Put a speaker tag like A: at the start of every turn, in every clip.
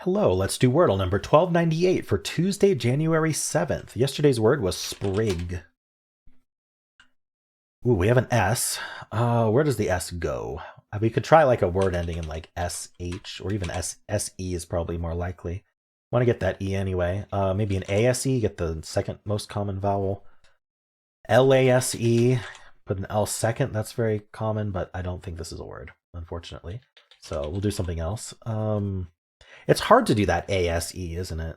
A: Hello, let's do Wordle number 1298 for Tuesday, January 7th. Yesterday's word was sprig. Ooh, we have an S. Where does the S go? We could try like a word ending in like SH or even SE is probably more likely. Want to get that E anyway. Maybe an ASE, get the second most common vowel. LASE, put an L second. That's very common, but I don't think this is a word, unfortunately. So we'll do something else. It's hard to do that ASE, isn't it?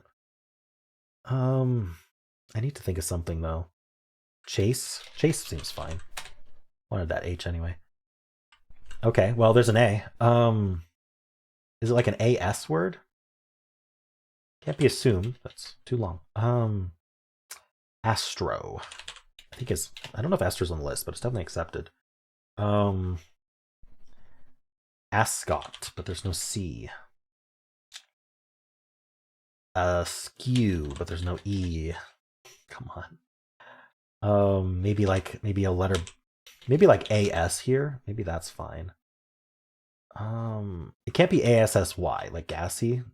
A: I need to think of something though. Chase seems fine. Wanted that H anyway. Okay, well there's an A. Is it like an AS word? Can't be assumed. That's too long. Astro. I think it's. I don't know if Astro's on the list, but it's definitely accepted. Ascot, but there's no C. Skew, but there's no E. Come on. Maybe a letter, maybe like AS here. Maybe that's fine. It can't be ASSY, like gassy,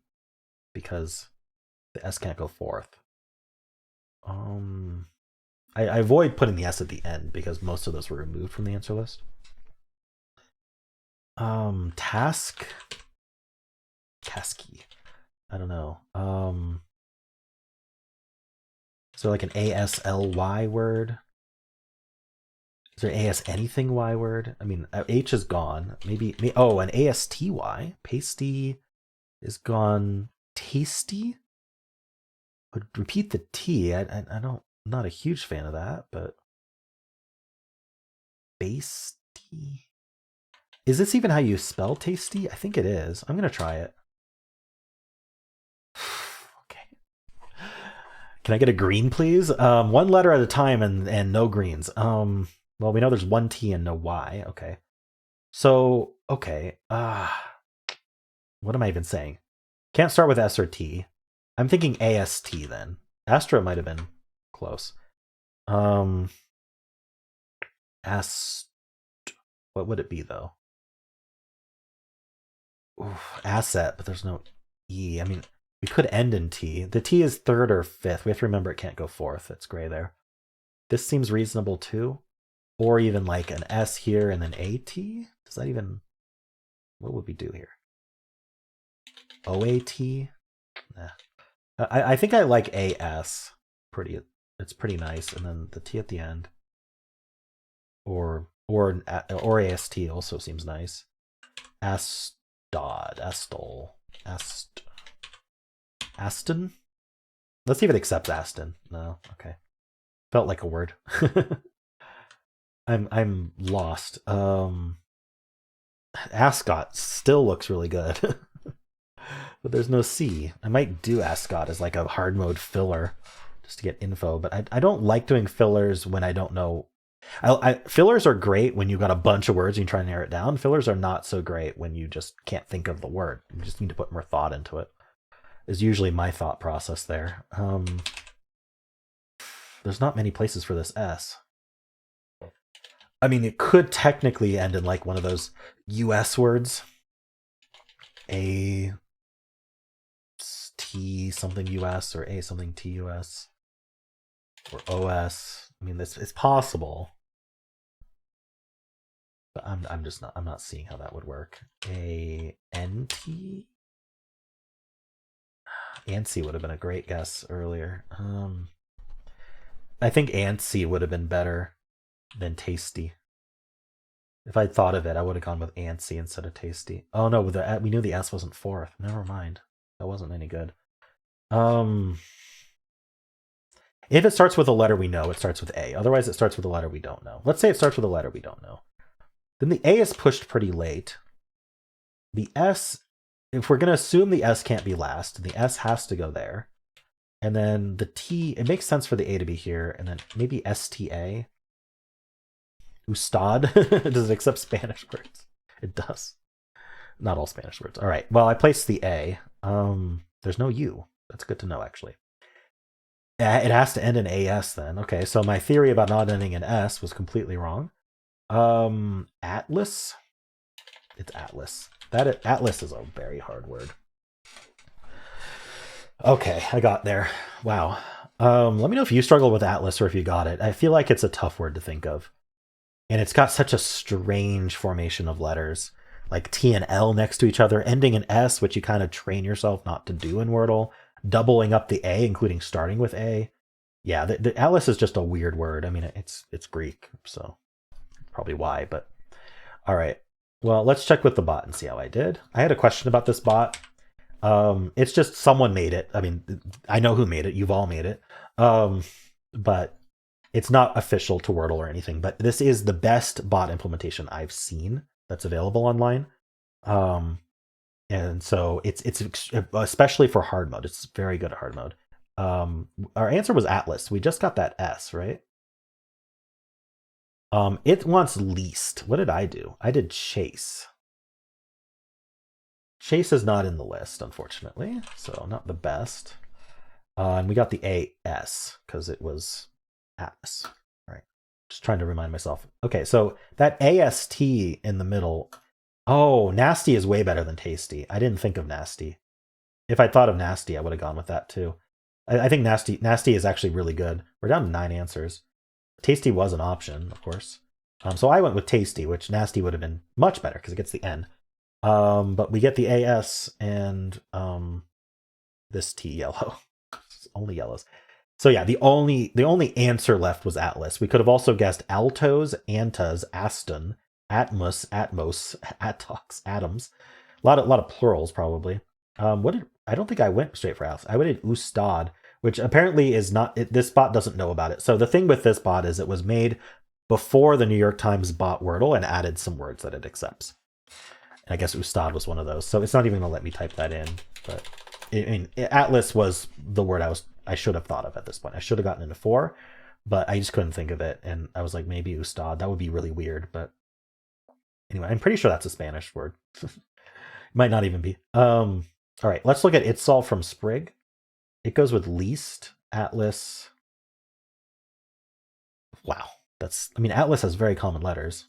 A: because the S can't go forth. I avoid putting the S at the end because most of those were removed from the answer list. Task. Tasky. I don't know. Is there like an ASLY word? Is there AS anything Y word? I mean, H is gone. Maybe oh, an ASTY. Pasty is gone. Tasty? Would repeat the T. I don't. I'm not a huge fan of that, but Basty. Is this even how you spell tasty? I think it is. I'm gonna try it. Okay. Can I get a green, please? One letter at a time and no greens. Well, we know there's one T and no Y. Okay. So, okay. What am I even saying? Can't start with S or T. I'm thinking AST then. Astro might have been close. What would it be though? Oof, asset, but there's no E. I mean, we could end in T. The T is third or fifth. We have to remember it can't go fourth. It's gray there. This seems reasonable too. Or even like an S here and then AT. Does that even... What would we do here? OAT? Nah. I think I like AS. It's pretty nice. And then the T at the end. Or AST also seems nice. Aston. Let's see if it accepts Aston. No, okay. Felt like a word. I'm lost. Ascot still looks really good. But there's no C. I might do Ascot as like a hard mode filler just to get info, but I don't like doing fillers when I don't know. Fillers are great when you've got a bunch of words and you try to narrow it down. Fillers are not so great when you just can't think of the word. You just need to put more thought into it. Is usually my thought process there. There's not many places for this S. I mean, it could technically end in like one of those US words. A T something US or A something TUS or OS. I mean, it's possible. But I'm not seeing how that would work. A NT? ANSI would have been a great guess earlier. I think ANSI would have been better than tasty. If I'd thought of it, I would have gone with ANSI instead of tasty. Oh no, we knew the S wasn't fourth. Never mind. That wasn't any good. If it starts with a letter we know, it starts with A. Otherwise, it starts with a letter we don't know. Let's say it starts with a letter we don't know. Then the A is pushed pretty late. The S, if we're going to assume the S can't be last, the S has to go there. And then the T, it makes sense for the A to be here. And then maybe STA. Ustad. Does it accept Spanish words? It does. Not all Spanish words. All right. Well, I placed the A. There's no U. That's good to know, actually. It has to end in AS then. Okay, so my theory about not ending in S was completely wrong. Atlas? It's Atlas. Atlas is a very hard word. Okay, I got there. Wow. Let me know if you struggle with Atlas or if you got it. I feel like it's a tough word to think of. And it's got such a strange formation of letters, like T and L next to each other, ending in S, which you kind of train yourself not to do in Wordle, doubling up the A, including starting with A. Yeah, the Atlas is just a weird word. I mean, it's Greek, so probably why. But all right, well, let's check with the bot and see how I did. I had a question about this bot. It's just someone made it. I mean, I know who made it. You've all made it. But it's not official to Wordle or anything. But this is the best bot implementation I've seen that's available online. And so it's especially for hard mode. It's very good at hard mode. Our answer was Atlas. We just got that S, right? It wants least. What did I do? I did chase. Chase is not in the list, unfortunately, so not the best. And we got the AS because it was Atlas. All right, just trying to remind myself. Okay, so that AST in the middle. Oh, nasty is way better than tasty. I didn't think of nasty. If I thought of nasty, I would have gone with that too. I think nasty is actually really good. We're down to 9 answers. Tasty was an option, of course. So I went with tasty, which nasty would have been much better because it gets the N. But we get the AS and this T yellow. Only yellows. So yeah, the only answer left was Atlas. We could have also guessed altos, antas, aston, atmos, atmos, atox, atoms. A lot of plurals probably. I don't think I went straight for Atlas. I went at ustad, which apparently is not. This bot doesn't know about it. So the thing with this bot is it was made before the New York Times bot Wordle and added some words that it accepts. I guess Ustad was one of those. So it's not even going to let me type that in. But I mean, Atlas was the word I should have thought of at this point. I should have gotten into 4, but I just couldn't think of it. And I was like, maybe Ustad. That would be really weird. But anyway, I'm pretty sure that's a Spanish word. Might not even be. All right, let's look at Itzal from Sprig. It goes with least, Atlas. Wow. I mean, Atlas has very common letters.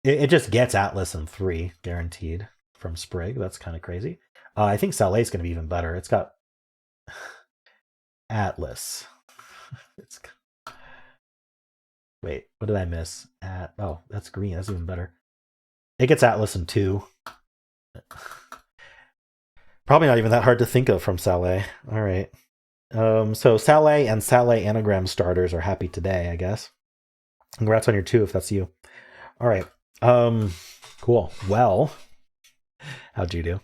A: It just gets Atlas in 3, guaranteed, from Sprig. That's kind of crazy. I think Saleh is going to be even better. It's got Atlas. Wait, what did I miss? Oh, that's green. That's even better. It gets Atlas in 2. Probably not even that hard to think of from Saleh. All right. So Saleh and Saleh anagram starters are happy today, I guess. Congrats on your 2 if that's you. All right. Cool. Well, how'd you do?